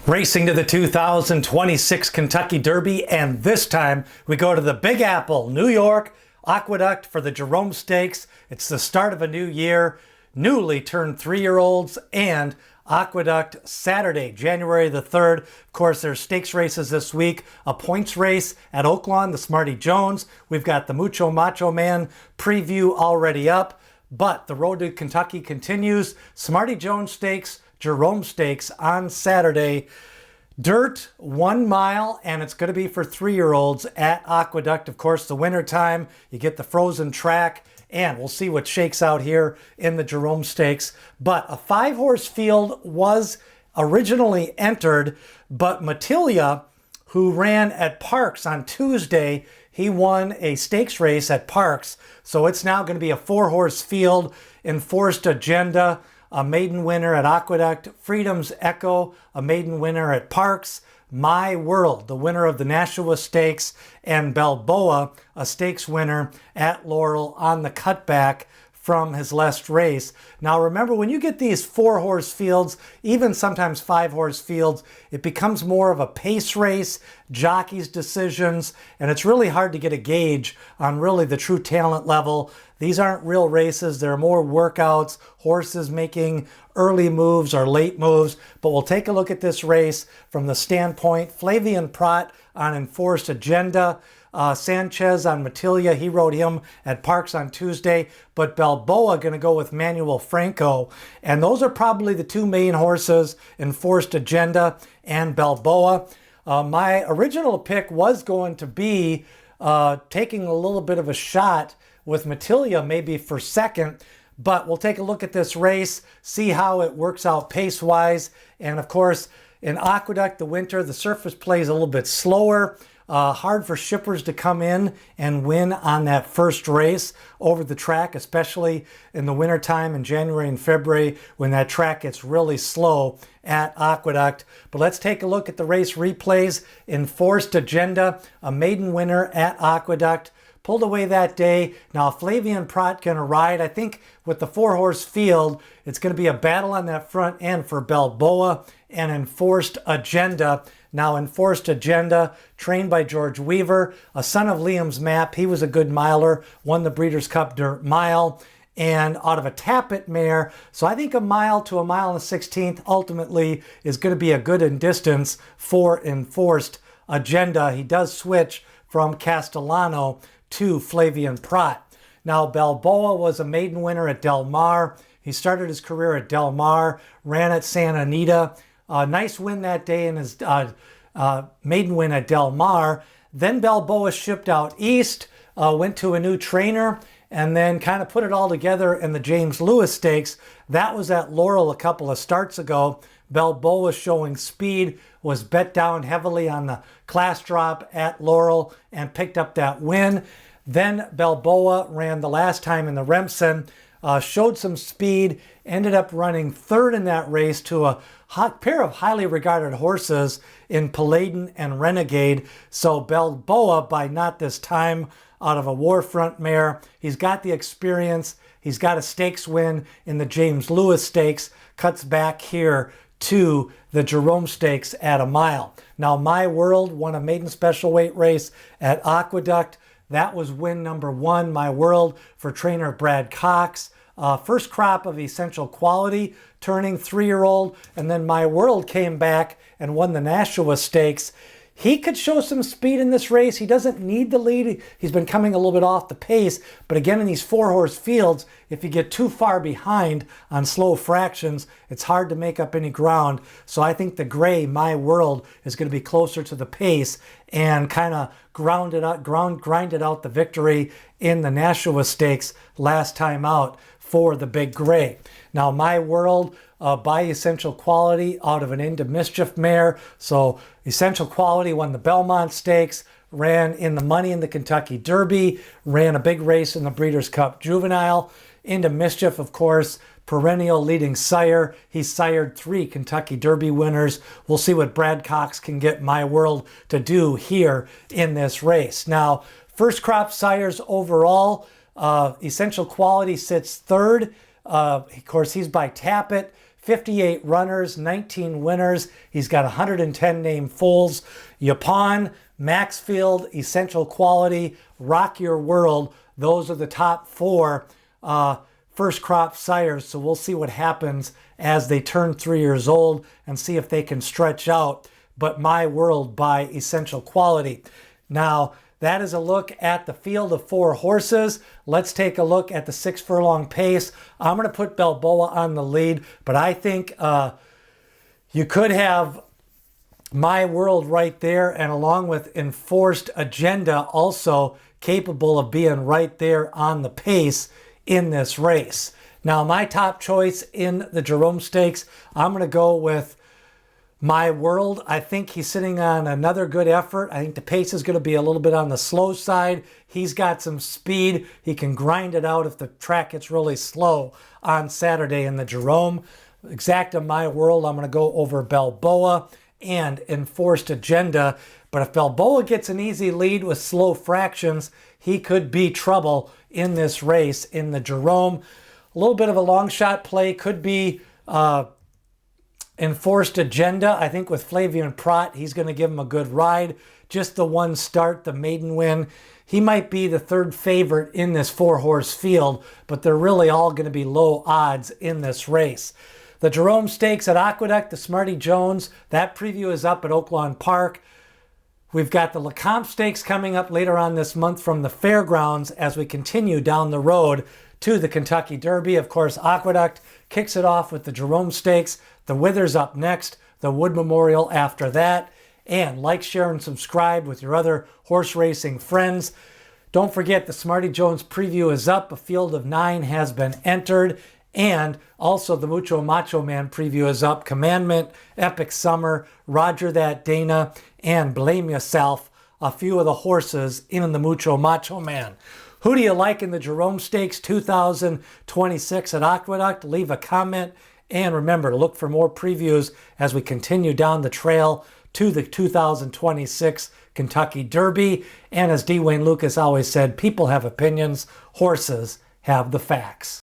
Racing to the 2026 Kentucky Derby, and this time we go to the Big Apple, New York, Aqueduct for the Jerome Stakes. It's the start of a new year, newly turned 3-year-olds, and Aqueduct Saturday, January the 3rd. Of course, there's stakes races this week, a points race at Oaklawn, the Smarty Jones. We've got the Mucho Macho Man preview already up, but the road to Kentucky continues. Smarty Jones Stakes, Jerome Stakes on Saturday. Dirt, 1 mile, and it's going to be for 3-year-olds at Aqueduct. Of course, the winter time, you get the frozen track, and we'll see what shakes out here in the Jerome Stakes. But a 5-horse field was originally entered, but Matilda, who ran at Parks on Tuesday, he won a stakes race at Parks. So it's now going to be a 4-horse field. Enforced Agenda, a maiden winner at Aqueduct. Freedom's Echo, a maiden winner at Parks. My World, the winner of the Nashua Stakes, and Balboa, a stakes winner at Laurel on the cutback from his last race. Now remember, when you get these 4-horse fields, even sometimes 5-horse fields, it becomes more of a pace race, jockeys' decisions, and it's really hard to get a gauge on really the true talent level. These aren't real races. They're more workouts, horses making early moves or late moves. But we'll take a look at this race from the standpoint. Flavien Prat on Enforced Agenda. Sanchez on Matilda, he rode him at Parks on Tuesday, but Balboa going to go with Manuel Franco, and those are probably the two main horses, Enforced Agenda and Balboa. My original pick was going to be taking a little bit of a shot with Matilda maybe for second, but we'll take a look at this race, see how it works out pace-wise, and of course, in Aqueduct, the winter, the surface plays a little bit slower. Hard for shippers to come in and win on that first race over the track, especially in the wintertime in January and February when that track gets really slow at Aqueduct. But let's take a look at the race replays. Enforced Agenda, a maiden winner at Aqueduct, pulled away that day. Now Flavien Prat going to ride. I think with the 4-horse field, it's going to be a battle on that front end for Balboa and Enforced Agenda. Now Enforced Agenda, trained by George Weaver, a son of Liam's Map. He was a good miler, won the Breeders' Cup Dirt Mile, and out of a Tappet mare. So I think a mile to a mile and a 16th ultimately is going to be a good distance for Enforced Agenda. He does switch from Castellano to Flavien Prat. Now Balboa was a maiden winner at Del Mar. He started his career at Del Mar, ran at Santa Anita. Nice win that day in his maiden win at Del Mar. Then Balboa shipped out east, went to a new trainer, and then kind of put it all together in the James Lewis Stakes. That was at Laurel a couple of starts ago. Balboa showing speed, was bet down heavily on the class drop at Laurel and picked up that win. Then Balboa ran the last time in the Remsen, showed some speed, ended up running third in that race to a pair of highly regarded horses in Paladin and Renegade. So Balboa, by not this time, out of a Warfront mare, he's got the experience, he's got a stakes win in the James Lewis Stakes, cuts back here to the Jerome Stakes at a mile. Now My World won a maiden special weight race at Aqueduct. That was win number 1, My World, for trainer Brad Cox. First crop of Essential Quality, turning 3-year-old, and then My World came back and won the Nashua Stakes. He could show some speed in this race. He doesn't need the lead. He's been coming a little bit off the pace, but again, in these 4-horse fields, if you get too far behind on slow fractions, it's hard to make up any ground. So I think the gray My World is going to be closer to the pace and kind of grinded out the victory in the Nashua Stakes last time out for the big gray. Now My World by Essential Quality out of an Into Mischief mare. So Essential Quality won the Belmont Stakes, ran in the money in the Kentucky Derby, ran a big race in the Breeders' Cup Juvenile. Into Mischief, of course, perennial leading sire. He sired 3 Kentucky Derby winners. We'll see what Brad Cox can get My World to do here in this race. Now, first crop sires overall, Essential Quality sits third. Of course, he's by Tappet. 58 runners, 19 winners. He's got 110 named foals. Yaupon, Maxfield, Essential Quality, Rock Your World. Those are the top 4 first crop sires. So we'll see what happens as they turn 3 years old and see if they can stretch out. But My World by Essential Quality. Now, that is a look at the field of 4 horses. Let's take a look at the 6 furlong pace. I'm going to put Balboa on the lead, but I think you could have My World right there, and along with Enforced Agenda, also capable of being right there on the pace in this race. Now, my top choice in the Jerome Stakes, I'm going to go with My World. I think he's sitting on another good effort. I think the pace is going to be a little bit on the slow side. He's got some speed. He can grind it out if the track gets really slow on Saturday in the Jerome. Exacta My World, I'm going to go over Balboa and Enforced Agenda. But if Balboa gets an easy lead with slow fractions, he could be trouble in this race in the Jerome. A little bit of a long shot play could be Enforced Agenda. I think with Flavian Prat, he's going to give him a good ride. Just the one start, the maiden win. He might be the 3rd favorite in this 4-horse field, but they're really all going to be low odds in this race. The Jerome Stakes at Aqueduct, the Smarty Jones, that preview is up at Oaklawn Park. We've got the Lecomte Stakes coming up later on this month from the fairgrounds as we continue down the road to the Kentucky Derby. Of course, Aqueduct kicks it off with the Jerome Stakes. The Withers up next, the Wood Memorial after that. And like, share, and subscribe with your other horse racing friends. Don't forget the Smarty Jones preview is up. A field of 9 has been entered. And also the Mucho Macho Man preview is up. Commandment, Epic Summer, Roger That Dana, and Blame Yourself. A few of the horses in the Mucho Macho Man. Who do you like in the Jerome Stakes 2026 at Aqueduct? Leave a comment. And remember to look for more previews as we continue down the trail to the 2026 Kentucky Derby. And as D. Wayne Lucas always said, people have opinions, horses have the facts.